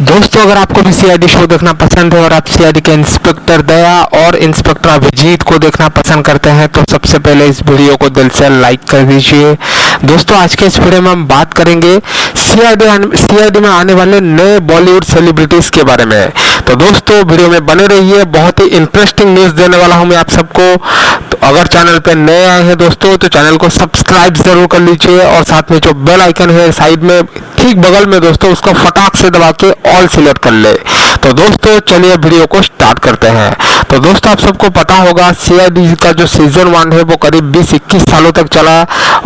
दोस्तों अगर आपको भी सीआईडी शो देखना पसंद है और आप सीआईडी के इंस्पेक्टर दया और इंस्पेक्टर अभिजीत को देखना पसंद करते हैं तो सबसे पहले इस वीडियो को दिल से लाइक कर दीजिए। दोस्तों आज के इस वीडियो में हम बात करेंगे सीआईडी में आने वाले नए बॉलीवुड सेलिब्रिटीज के बारे में। तो दोस्तों वीडियो में बने रहिए, बहुत ही इंटरेस्टिंग न्यूज देने वाला हूं मैं आप सबको। तो अगर चैनल पे नए आए हैं दोस्तों तो चैनल को सब्सक्राइब जरूर कर लीजिए और साथ में जो बेल आइकन है साइड में ठीक बगल में दोस्तों उसको फटाक से दबा के ऑल सिलेक्ट कर ले। तो दोस्तों चलिए वीडियो को स्टार्ट करते हैं। तो दोस्तों आप सबको पता होगा सीआईडी का जो सीजन 1 है वो करीब 20-21 सालों तक चला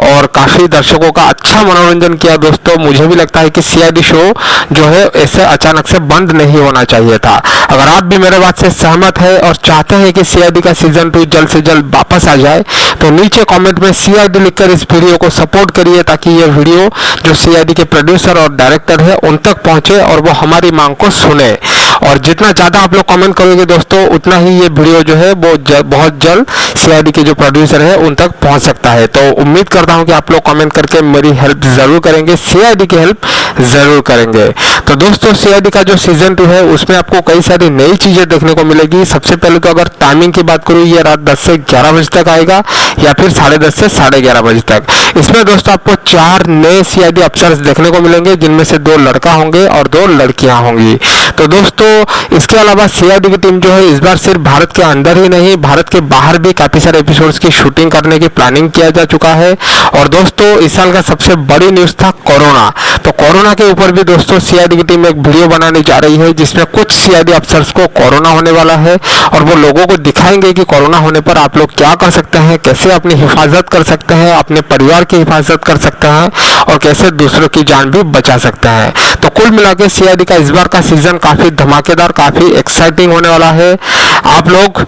और काफी दर्शकों का अच्छा मनोरंजन किया। दोस्तों मुझे भी लगता है कि सीआईडी शो जो है ऐसे अचानक से बंद नहीं होना चाहिए था। अगर आप भी मेरे बात से सहमत है और चाहते हैं कि सीआईडी का सीजन 2 जल्द से जल्द वापस आ जाए तो नीचे कमेंट में सीआईडी लिखकर इस वीडियो को सपोर्ट करिए ताकि ये वीडियो जो सीआईडी के प्रोड्यूसर और डायरेक्टर है उन तक पहुंचे और वो हमारी मांग को सुने। और जितना ज्यादा आप लोग कमेंट करोगे दोस्तों उतना ही ये वीडियो जो है वो बहुत जल्द सीआईडी के जो प्रोड्यूसर है उन तक पहुंच सकता है। तो उम्मीद करता हूं कि आप लोग कमेंट करके मेरी हेल्प जरूर करेंगे, सीआईडी की हेल्प जरूर करेंगे। तो दोस्तों सीआईडी का जो सीजन 2 है उसमें आपको कई सारी नई चीजें देखने को मिलेगी। सबसे पहले तो अगर टाइमिंग की बात करूँ ये रात 10 से 11 बजे तक आएगा या फिर 10:30 से 11:30 बजे तक। इसमें दोस्तों आपको 4 नए सीआईडी अफसर्स देखने को मिलेंगे जिनमें से 2 लड़का होंगे और 2 लड़कियां होंगी। तो दोस्तों इसके अलावा सीआईडी की टीम जो है इस बार सिर्फ भारत के अंदर ही नहीं भारत के बाहर भी काफी सारे एपिसोड्स की शूटिंग करने की प्लानिंग किया जा चुका है। और दोस्तों इस साल का सबसे बड़ी न्यूज था कोरोना। तो कोरोना के ऊपर भी दोस्तों सीआईडी की टीम एक वीडियो बनाने जा रही है जिसमें कुछ सीआईडी अफसर्स को कोरोना होने वाला है और वो लोगों को दिखाएंगे कि कोरोना होने पर आप लोग क्या कर सकते हैं, कैसे अपनी हिफाजत कर सकते हैं, अपने परिवार की हिफाजत कर सकते हैं और कैसे दूसरों की जान भी बचा सकते हैं। तो कुल मिलाकर सीआईडी का इस बार का सीजन काफी धमाकेदार, काफी एक्साइटिंग होने वाला है। आप लोग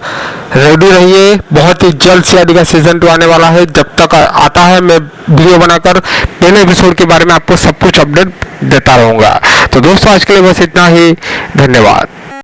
रेडी रहिए, बहुत ही जल्द सीआईडी का सीजन 2 आने वाला है। जब तक आता है मैं वीडियो बनाकर 10 एपिसोड के बारे में आपको सब कुछ अपडेट देता रहूंगा। तो दोस्तों आज के लिए बस इतना ही, धन्यवाद।